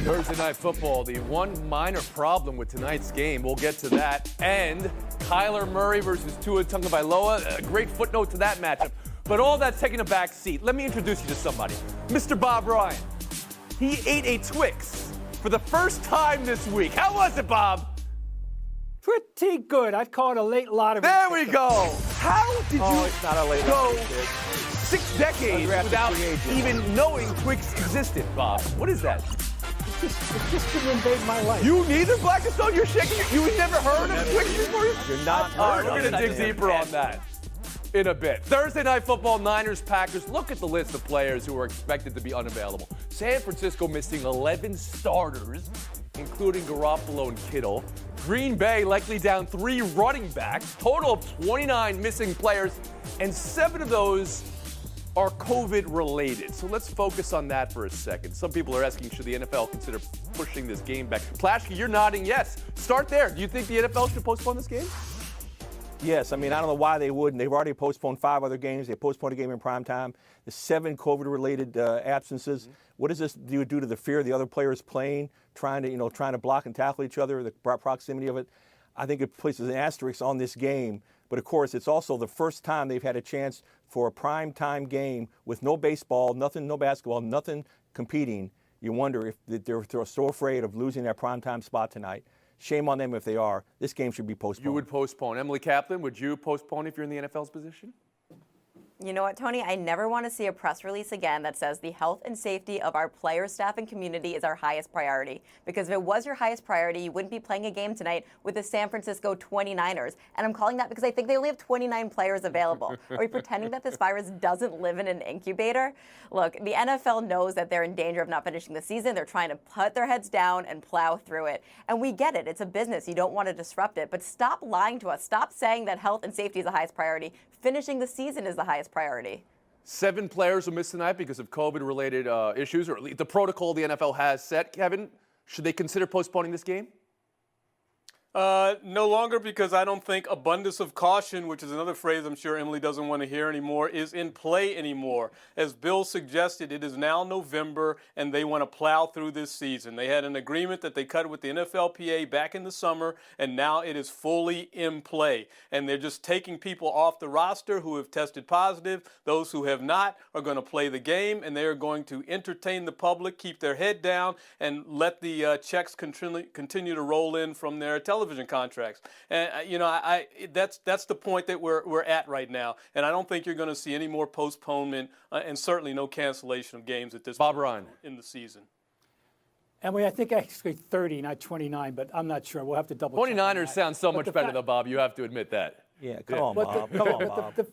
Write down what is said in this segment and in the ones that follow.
Thursday Night Football, the one minor problem with tonight's game, we'll get to that, and Kyler Murray versus Tua Tagovailoa, a great footnote to that matchup. But all that's taking a back seat. Let me introduce you to somebody. Mr. Bob Ryan. He ate a Twix for the first time this week. How was it, Bob? Pretty good. I'd call it a late lottery. There we go. How did you it's not a late go lottery, kid. 6 decades without even knowing Twix existed, Bob? What is that? It just didn't invade my life. You neither, Black and Stone? You're shaking. You've never heard of Twix before? You're not. All right, we're going to dig deeper on that in a bit. Thursday Night Football, Niners, Packers. Look at the list of players who are expected to be unavailable. San Francisco missing 11 starters, including Garoppolo and Kittle. Green Bay likely down 3 running backs. Total of 29 missing players, and 7 of those are COVID-related. So let's focus on that for a second. Some people are asking, should the NFL consider pushing this game back? Plaschke, you're nodding yes. Start there. Do you think the NFL should postpone this game? Yes, I mean, I don't know why they wouldn't. They've already postponed 5 other games. They postponed a game in prime time. The 7 COVID-related absences. Mm-hmm. What does this do to the fear of the other players playing, trying to block and tackle each other, the proximity of it? I think it places an asterisk on this game. But, of course, it's also the first time they've had a chance for a prime time game with no baseball, nothing, no basketball, nothing competing. You wonder if they're so afraid of losing their prime time spot tonight. Shame on them if they are. This game should be postponed. You would postpone. Emily Kaplan, would you postpone if you're in the NFL's position? You know what, Tony? I never want to see a press release again that says the health and safety of our players, staff, and community is our highest priority. Because if it was your highest priority, you wouldn't be playing a game tonight with the San Francisco 29ers. And I'm calling that because I think they only have 29 players available. Are we pretending that this virus doesn't live in an incubator? Look, the NFL knows that they're in danger of not finishing the season. They're trying to put their heads down and plow through it. And we get it. It's a business. You don't want to disrupt it. But stop lying to us. Stop saying that health and safety is the highest priority. Finishing the season is the highest priority. 7 players will miss tonight because of COVID-related issues, or at least the protocol the NFL has set. Kevin, should they consider postponing this game? No longer, because I don't think abundance of caution, which is another phrase I'm sure Emily doesn't want to hear anymore, is in play anymore. As Bill suggested, it is now November, and they want to plow through this season. They had an agreement that they cut with the NFLPA back in the summer, and now it is fully in play. And they're just taking people off the roster who have tested positive. Those who have not are going to play the game, and they are going to entertain the public, keep their head down, and let the checks continue to roll in from their television contracts. And that's the point that we're at right now. And I don't think you're going to see any more postponement and certainly no cancellation of games at this Bob point Ryan. in the season. Emily, I think actually 30, not 29, but I'm not sure. We'll have to double check. 29ers sound so much better, though, Bob. You have to admit that. Yeah, come on, Bob. Come on, Bob.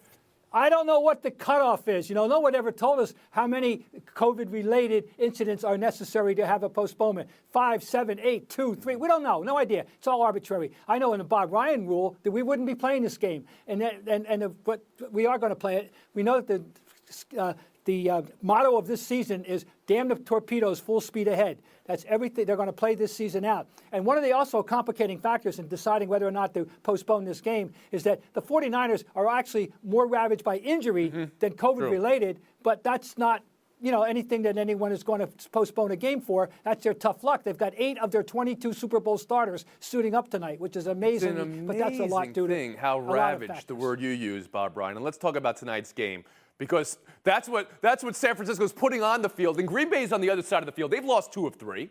I don't know what the cutoff is. No one ever told us how many COVID-related incidents are necessary to have a postponement. 5, 7, 8, 2, 3. We don't know. No idea. It's all arbitrary. I know in the Bob Ryan rule that we wouldn't be playing this game, but we are going to play it. We know that the motto of this season is "Damn the torpedoes, full speed ahead." That's everything they're going to play this season out. And one of the also complicating factors in deciding whether or not to postpone this game is that the 49ers are actually more ravaged by injury than COVID-related, but that's not anything that anyone is going to postpone a game for. That's their tough luck. They've got 8 of their 22 Super Bowl starters suiting up tonight, which is amazing. But that's a lot due to how ravaged, the word you use, Bob Ryan. And let's talk about tonight's game, because that's what San Francisco is putting on the field. And Green Bay's on the other side of the field. They've lost 2 of 3.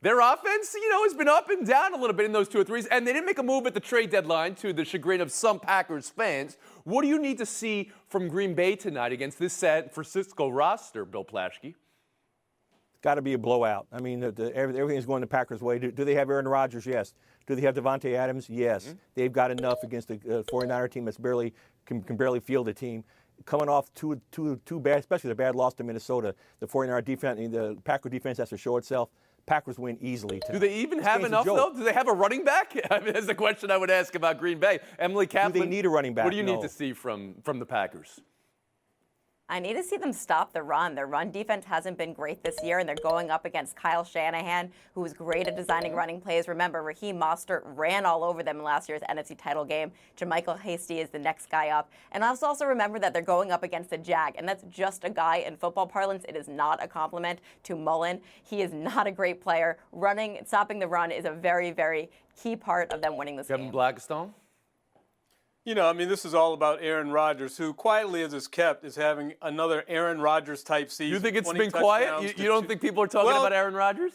Their offense, has been up and down a little bit in those 2 or 3s, and they didn't make a move at the trade deadline, to the chagrin of some Packers fans. What do you need to see from Green Bay tonight against this San Francisco roster, Bill Plaschke? It's got to be a blowout. I mean, everything's going the Packers' way. Do they have Aaron Rodgers? Yes. Do they have Devontae Adams? Yes. Mm-hmm. They've got enough against a 49er team that's can barely field a team. Coming off two bad, especially the bad loss to Minnesota, the 49er defense, the Packer defense has to show itself. Packers win easily tonight. Do they even have enough, though? Do they have a running back? I mean, that's the question I would ask about Green Bay. Emily Kaplan. Do they need a running back? What do you need to see from the Packers? I need to see them stop the run. Their run defense hasn't been great this year, and they're going up against Kyle Shanahan, who was great at designing running plays. Remember, Raheem Mostert ran all over them in last year's NFC title game. JaMychal Hasty is the next guy up. And also remember that they're going up against the Jag, and that's just a guy in football parlance. It is not a compliment to Mullen. He is not a great player. Stopping the run is a very, very key part of them winning this game. Kevin Blackstone? This is all about Aaron Rodgers, who quietly as is kept is having another Aaron Rodgers type season. You think it's been quiet? You don't think people are talking about Aaron Rodgers?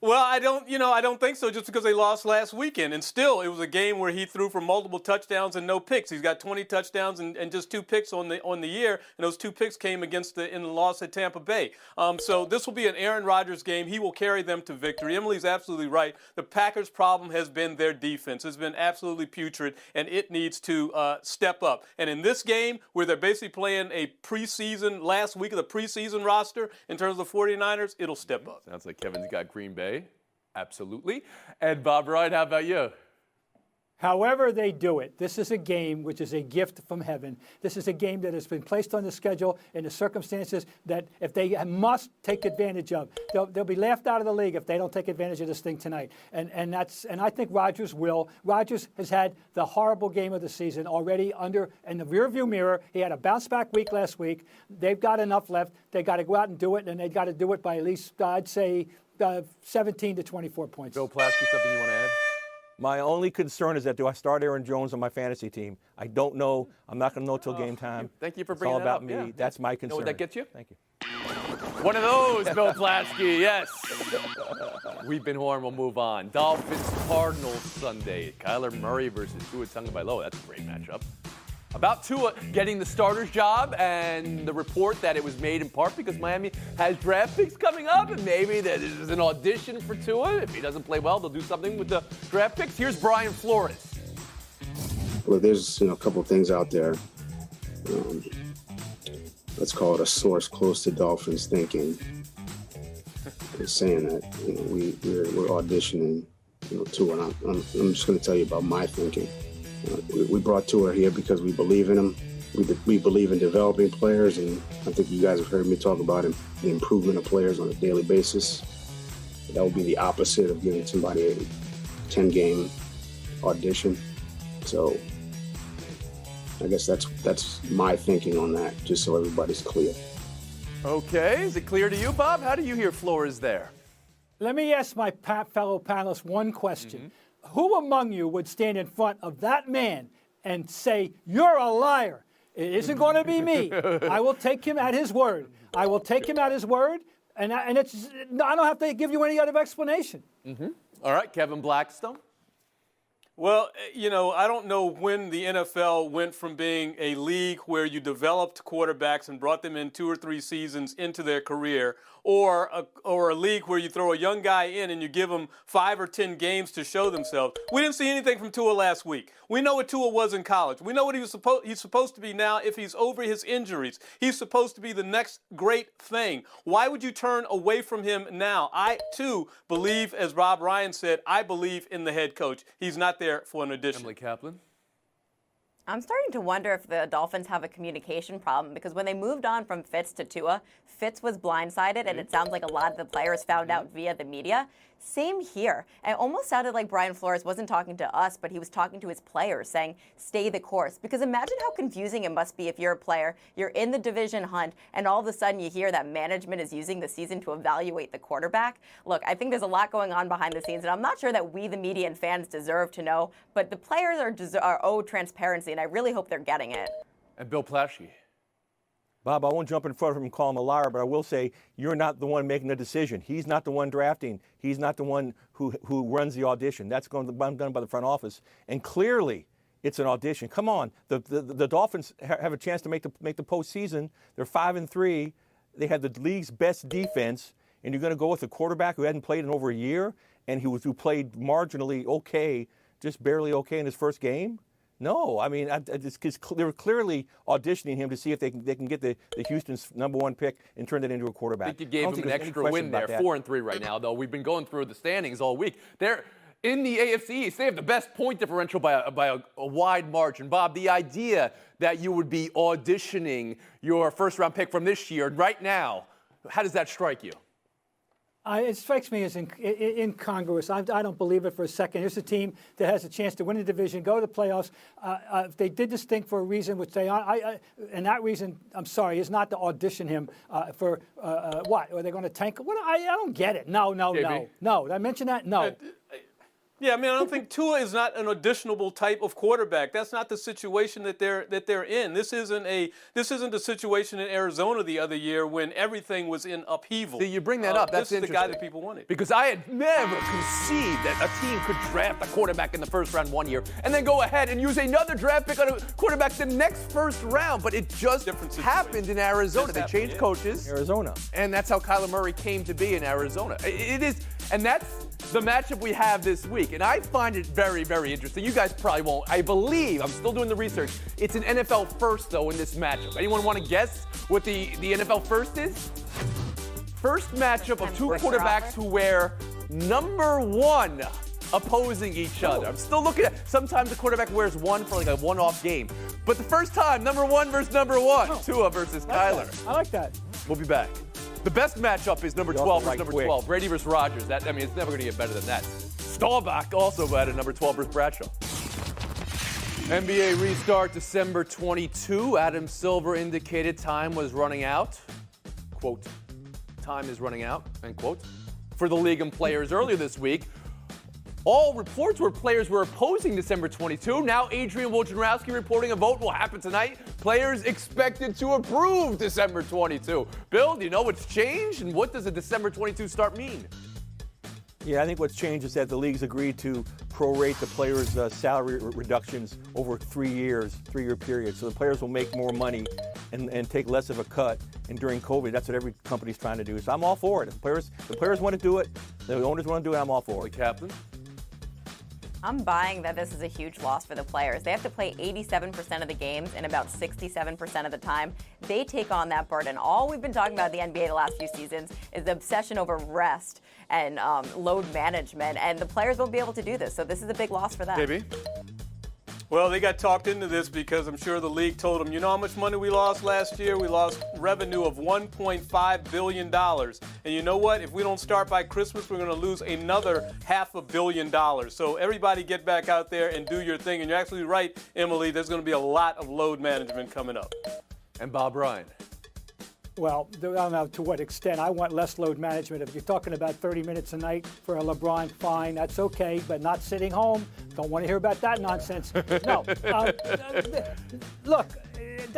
Well, I don't think so, just because they lost last weekend. And still, it was a game where he threw for multiple touchdowns and no picks. He's got 20 touchdowns and just 2 picks on the year, and those 2 picks came in the loss at Tampa Bay. So this will be an Aaron Rodgers game. He will carry them to victory. Emily's absolutely right. The Packers' problem has been their defense. It's been absolutely putrid, and it needs to step up. And in this game, where they're basically playing a last week of the preseason roster in terms of the 49ers, it'll step up. Sounds like Kevin's got Green Bay. Absolutely. And Bob Wright, how about you? However they do it, this is a game which is a gift from heaven. This is a game that has been placed on the schedule in the circumstances that if they must take advantage of. They'll be laughed out of the league if they don't take advantage of this thing tonight. And I think Rodgers will. Rodgers has had the horrible game of the season already in the rearview mirror. He had a bounce-back week last week. They've got enough left. They've got to go out and do it, and they've got to do it by at least, I'd say, 17 to 24 points. Bill Plaschke, something you want to add? My only concern is that do I start Aaron Jones on my fantasy team? I don't know. I'm not going to know till game time. Thank you for bringing that up. It's all about me. Yeah. That's my concern. Know what that gets you? Thank you. One of those, Bill Plaschke, yes. We've been Horn. We'll move on. Dolphins-Cardinals Sunday. Kyler Murray versus Tua Tagovailoa. That's a great matchup. About Tua getting the starter's job and the report that it was made in part because Miami has draft picks coming up and maybe that is an audition for Tua. If he doesn't play well, they'll do something with the draft picks. Here's Brian Flores. Well, there's a couple of things out there. Let's call it a source close to Dolphins thinking. They're saying that we're auditioning Tua. And I'm just going to tell you about my thinking. We brought Tua here because we believe in him. We believe in developing players, and I think you guys have heard me talk about him, the improvement of players on a daily basis. That would be the opposite of giving somebody a 10-game audition. So I guess that's my thinking on that, just so everybody's clear. Okay, is it clear to you, Bob? How do you hear Flores there? Let me ask my fellow panelists one question. Mm-hmm. Who among you would stand in front of that man and say, "You're a liar"? It isn't going to be me. I will take him at his word. I will take him at his word, and I don't have to give you any other explanation. Mm-hmm. All right, Kevin Blackstone. Well, I don't know when the NFL went from being a league where you developed quarterbacks and brought them in 2 or 3 seasons into their career, or a league where you throw a young guy in and you give him 5 or 10 games to show themselves. We didn't see anything from Tua last week. We know what Tua was in college. We know what he's supposed to be now if he's over his injuries. He's supposed to be the next great thing. Why would you turn away from him now? I, too, believe, as Rob Ryan said, I believe in the head coach. He's not there for an audition. Emily Kaplan. I'm starting to wonder if the Dolphins have a communication problem because when they moved on from Fitz to Tua, Fitz was blindsided, and it sounds like a lot of the players found out via the media. Same here. It almost sounded like Brian Flores wasn't talking to us, but he was talking to his players, saying, stay the course. Because imagine how confusing it must be if you're a player, you're in the division hunt, and all of a sudden you hear that management is using the season to evaluate the quarterback. Look, I think there's a lot going on behind the scenes, and I'm not sure that we, the media and fans, deserve to know, but the players are owed transparency, and I really hope they're getting it. And Bill Plaschke. Bob, I won't jump in front of him and call him a liar, but I will say you're not the one making the decision. He's not the one drafting. He's not the one who runs the audition. That's done by the front office. And clearly, it's an audition. Come on, the Dolphins have a chance to make the postseason. They're 5-3. They have the league's best defense, and you're going to go with a quarterback who hadn't played in over a year and who played marginally okay, just barely okay in his first game. No, I mean, they were clearly auditioning him to see if they can get the Houston's #1 pick and turn that into a quarterback. I think you gave him an extra win there, 4-3 right now, though. We've been going through the standings all week. in the AFC East. They have the best point differential by a wide margin. Bob, the idea that you would be auditioning your first-round pick from this year right now, how does that strike you? It strikes me as incongruous. I don't believe it for a second. Here's a team that has a chance to win the division, go to the playoffs. They did this thing for a reason, which and that reason, I'm sorry, is not to audition him for what? Are they going to tank? What? I don't get it. No. Did I mention that? No. Yeah, I mean, I don't think Tua is not an auditionable type of quarterback. That's not the situation that they're in. This isn't the situation in Arizona the other year when everything was in upheaval. See, you bring that up. That's this is interesting. the guy that people wanted. Because I had never conceived that a team could draft a quarterback in the first round one year and then go ahead and use another draft pick on a quarterback the next first round. But it just happened in Arizona. They changed coaches. Arizona. And that's how Kyler Murray came to be in Arizona. It is, and that's the matchup we have this week. And I find it very, very interesting. You guys probably won't. I believe, I'm still doing the research, it's an NFL first, though, in this matchup. Anyone want to guess what the NFL first is? First matchup of two quarterbacks who wear number one opposing each other. I'm still looking at, sometimes the quarterback wears one for like a one-off game. But the first time, number one versus number one. Tua versus Kyler. I like that. We'll be back. The best matchup is number 12 versus number 12. Brady versus Rodgers. It's never going to get better than that. Staubach also had a number 12 versus Bradshaw. NBA restart December 22. Adam Silver indicated time was running out. Quote, time is running out, end quote, for the league and players earlier this week. All reports were players were opposing December 22. Now Adrian Wojnarowski reporting a vote will happen tonight. Players expected to approve December 22. Bill, do you know what's changed? And what does a December 22 start mean? Yeah, I think what's changed is that the league's agreed to prorate the players' salary reductions over 3 years, 3-year period. So the players will make more money and take less of a cut. And during COVID, that's what every company's trying to do. So I'm all for it. If the players want to do it, the owners want to do it, I'm all for it. The captain? I'm buying that this is a huge loss for the players. They have to play 87% of the games in about 67% of the time. They take on that burden. All we've been talking about in the NBA the last few seasons is the obsession over rest and load management, and the players won't be able to do this. So this is a big loss for them. JB? Well, they got talked into this because I'm sure the league told them, you know how much money we lost last year? We lost revenue of $1.5 billion. And you know what? If we don't start by Christmas, we're going to lose another $500 million. So everybody get back out there and do your thing. And you're absolutely right, Emily. There's going to be a lot of load management coming up. And Bob Ryan? Well, I don't know to what extent. I want less load management. If you're talking about 30 minutes a night for a LeBron, fine, that's okay, but not sitting home. Don't want to hear about that nonsense. No. Look,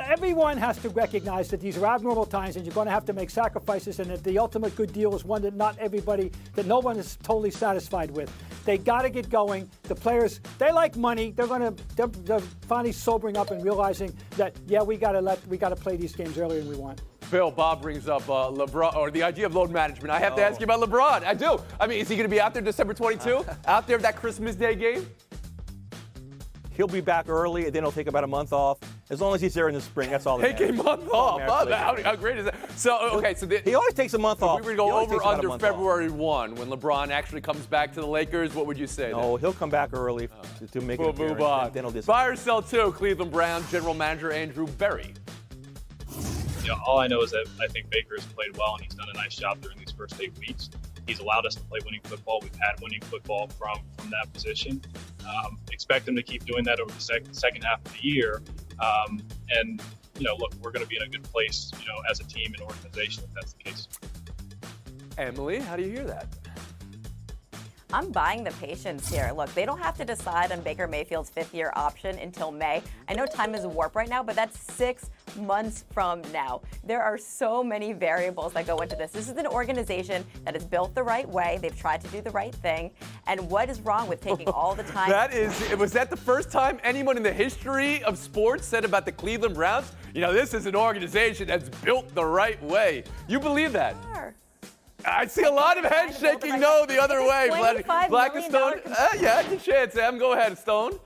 everyone has to recognize that these are abnormal times and you're going to have to make sacrifices, and that the ultimate good deal is one that no one is totally satisfied with. They got to get going. The players, they like money. They're finally sobering up and realizing that, yeah, we got to play these games earlier than we want. Bill, Bob brings up LeBron, or the idea of load management. I have to ask you about LeBron. I do. I mean, is he going to be out there December 22? Out there that Christmas Day game? He'll be back early, and then he'll take about a month off. As long as he's there in the spring, that's all that Take matters. a month off. How great is that? So, okay, so he always takes a month off. If we were to go over under February 1, when LeBron actually comes back to the Lakers, what would you say? No, he'll come back early to make it. Move on. Then he'll Buy or sell two. Cleveland Browns general manager Andrew Berry. You know, all I know is that I think Baker has played well, and he's done a nice job during these first 8 weeks. He's allowed us to play winning football. We've had winning football from that position. Expect him to keep doing that over the second half of the year. And, you know, look, we're going to be in a good place, you know, as a team and organization if that's the case. Emily, how do you hear that? I'm buying the patience here. Look, they don't have to decide on Baker Mayfield's 5th-year option until May. I know time is a warp right now, but that's 6 months from now. There are so many variables that go into this. This is an organization that is built the right way. They've tried to do the right thing. And what is wrong with taking all the time? Was that the first time anyone in the history of sports said about the Cleveland Browns, you know, this is an organization that's built the right way? You believe that? Sure. I see a lot of head shaking no the other way. $25 Black and Stone. million Yeah, it's a chance, Em. Go ahead, Stone.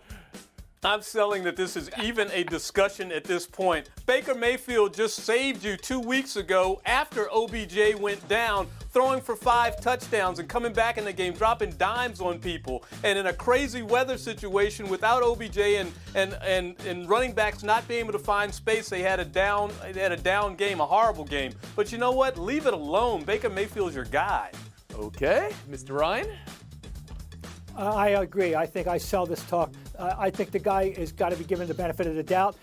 I'm selling that this is even a discussion at this point. Baker Mayfield just saved you 2 weeks ago after OBJ went down, throwing for 5 touchdowns and coming back in the game, dropping dimes on people. And in a crazy weather situation without OBJ and running backs not being able to find space, they had a down game, a horrible game. But you know what? Leave it alone. Baker Mayfield's your guy. Okay, Mr. Ryan? I agree. I think I sell this talk. I think the guy has got to be given the benefit of the doubt.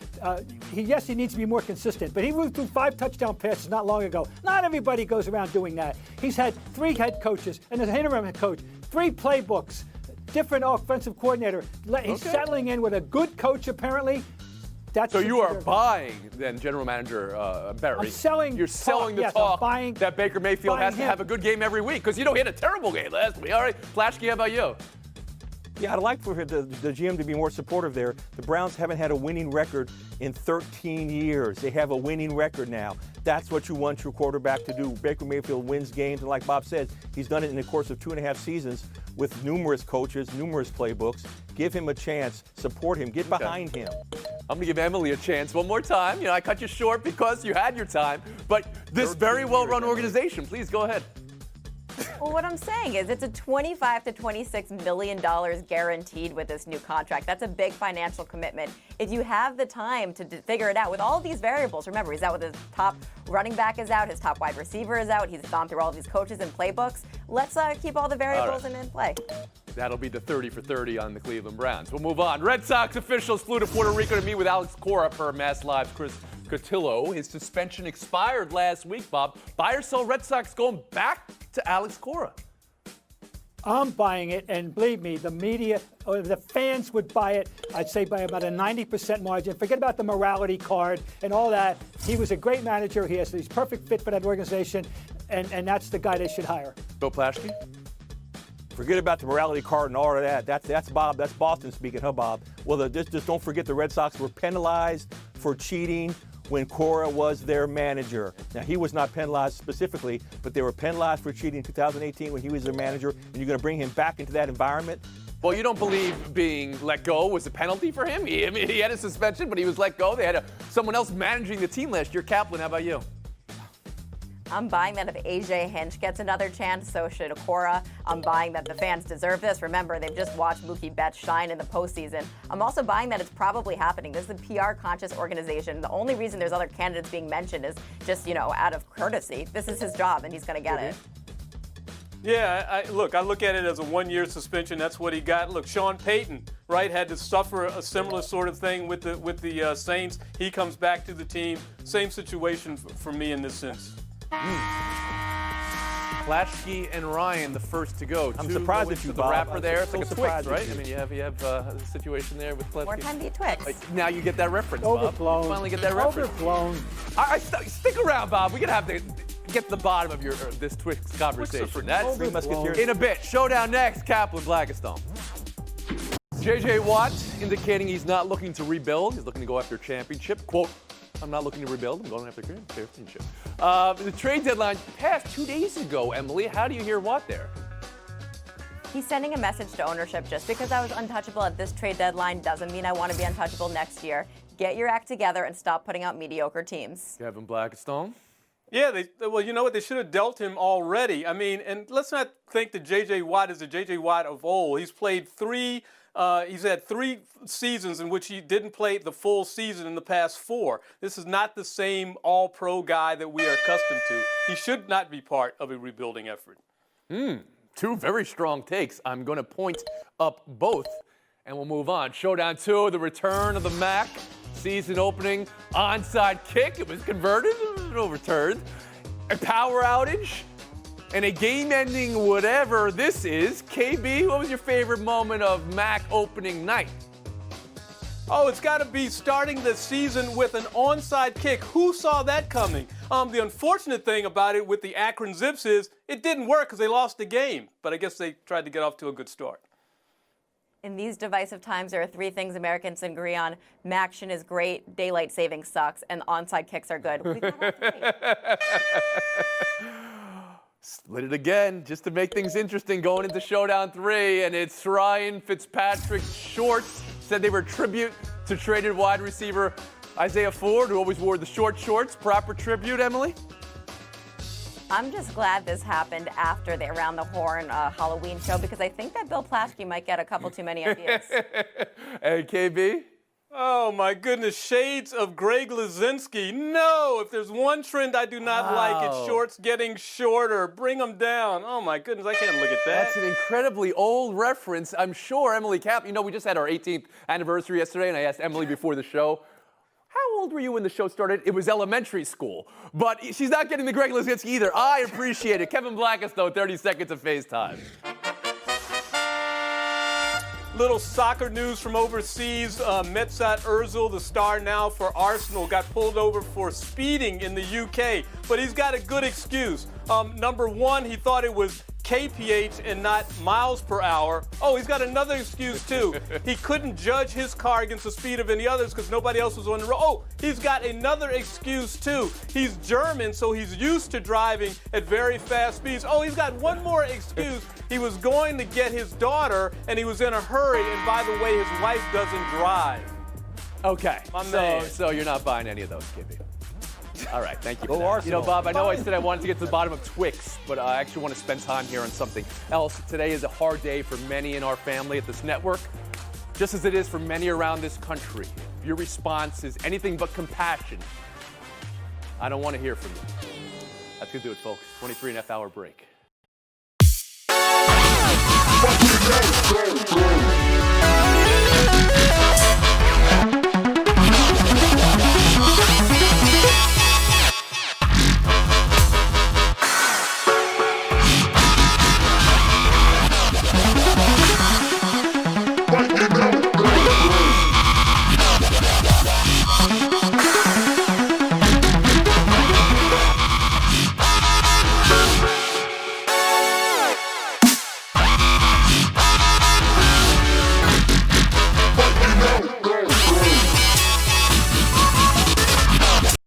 He needs to be more consistent, but he threw 5 touchdown passes not long ago. Not everybody goes around doing that. He's had 3 head coaches and an interim head coach, 3 playbooks, different offensive coordinator. He's settling in with a good coach, apparently. So you are buying, then, General Manager Berry. I'm selling. You're selling the yes, talk I'm buying, that Baker Mayfield has to have a good game every week, because he had a terrible game last week. All right, Flashkey, how about you? Yeah, I'd like for the GM to be more supportive there. The Browns haven't had a winning record in 13 years. They have a winning record now. That's what you want your quarterback to do. Baker Mayfield wins games, and like Bob said, he's done it in the course of 2.5 seasons with numerous coaches, numerous playbooks. Give him a chance. Support him. Get behind him. I'm going to give Emily a chance one more time. I cut you short because you had your time, but this very well-run organization, please go ahead. Well, what I'm saying is it's a $25 to $26 million guaranteed with this new contract. That's a big financial commitment. If you have the time to figure it out with all of these variables, remember, he's out with his top running back is out, his top wide receiver is out, he's gone through all of these coaches and playbooks. Let's keep all the variables in play. That'll be the 30 for 30 on the Cleveland Browns. We'll move on. Red Sox officials flew to Puerto Rico to meet with Alex Cora per Mass Live's Chris Cotillo. His suspension expired last week, Bob. Buy or sell Red Sox going back to Alex Cora? I'm buying it, and believe me, the media or the fans would buy it, I'd say by about a 90% margin. Forget about the morality card and all that. He was a great manager. He's perfect fit for that organization, and that's the guy they should hire. Bill Plaschke? Forget about the morality card and all of that. That's Bob. That's Boston speaking, huh, Bob? Well, just don't forget the Red Sox were penalized for cheating when Cora was their manager. Now, he was not penalized specifically, but they were penalized for cheating in 2018 when he was their manager, and you're going to bring him back into that environment? Well, you don't believe being let go was a penalty for him? He had a suspension, but he was let go. They had someone else managing the team last year. Kaplan, how about you? I'm buying that if AJ Hinch gets another chance, so should Cora. I'm buying that the fans deserve this. Remember, they've just watched Mookie Betts shine in the postseason. I'm also buying that it's probably happening. This is a PR-conscious organization. The only reason there's other candidates being mentioned is just, out of courtesy. This is his job, and he's going to get it. Yeah, I look at it as a 1-year suspension. That's what he got. Look, Sean Payton, right, had to suffer a similar sort of thing with the Saints. He comes back to the team. Same situation for me in this sense. Plaschke and Ryan, the first to go. I'm surprised at you, the Bob. wrapper there. It's so like a Twix, right? I mean, you have a situation there with Plaschke. More time to eat Twix. Now you get that reference, Overblown. Bob. Finally get that reference. Overblown. Stick around, Bob. We're going to have to get to the bottom of this Twix conversation. That's Three Musketeers. in a bit. Showdown next. Kaplan, Blackistone. J.J. Watt indicating he's not looking to rebuild. He's looking to go after a championship. Quote, I'm not looking to rebuild. I'm going after a championship. The trade deadline passed 2 days ago, Emily. How do you hear Watt there? He's sending a message to ownership. Just because I was untouchable at this trade deadline doesn't mean I want to be untouchable next year. Get your act together and stop putting out mediocre teams. Kevin Blackistone. Yeah, well, you know what? They should have dealt him already. I mean, and let's not think that J.J. Watt is the J.J. Watt of old. He's played he's had 3 seasons in which he didn't play the full season in the past 4. This is not the same all-pro guy that we are accustomed to. He should not be part of a rebuilding effort. 2 very strong takes. I'm going to point up both, and we'll move on. Showdown 2, the return of the Mac. Season opening onside kick. It was converted, overturned. A power outage. And a game-ending whatever this is. KB, what was your favorite moment of Mac opening night? Oh, it's got to be starting the season with an onside kick. Who saw that coming? The unfortunate thing about it with the Akron Zips is it didn't work because they lost the game. But I guess they tried to get off to a good start. In these divisive times, there are 3 things Americans agree on. Maction is great, daylight saving sucks, and onside kicks are good. We got all 3. Split it again, just to make things interesting going into Showdown 3, and it's Ryan Fitzpatrick's short said they were a tribute to traded wide receiver Isaiah Ford, who always wore the short shorts. Proper tribute, Emily? I'm just glad this happened after the Around the Horn Halloween show, because I think that Bill Plaschke might get a couple too many ideas. Hey, KB? Oh, my goodness. Shades of Greg Luzinski. No, if there's one trend I do not like, it's shorts getting shorter. Bring them down. Oh, my goodness. I can't look at that. That's an incredibly old reference. I'm sure Emily Cap, we just had our 18th anniversary yesterday, and I asked Emily before the show, how old were you when the show started? It was elementary school. But she's not getting the Greg Luzinski either. I appreciate it. Kevin Blackus, though, 30 seconds of FaceTime. Little soccer news from overseas. Metsat Ozil, the star now for Arsenal, got pulled over for speeding in the UK. But he's got a good excuse. Number one, he thought it was kph and not miles per hour. Oh, he's got another excuse, too. He couldn't judge his car against the speed of any others because nobody else was on the road. Oh, he's got another excuse, too. He's German, so he's used to driving at very fast speeds. Oh, he's got one more excuse. He was going to get his daughter, and he was in a hurry. And by the way, his wife doesn't drive. Okay, man. so you're not buying any of those, Kibby. All right, thank you. Go Arsenal. Bob, I know I said I wanted to get to the bottom of Twix, but I actually want to spend time here on something else. Today is a hard day for many in our family at this network, just as it is for many around this country. If your response is anything but compassion, I don't want to hear from you. That's going to do it, folks. 23.5 hour break.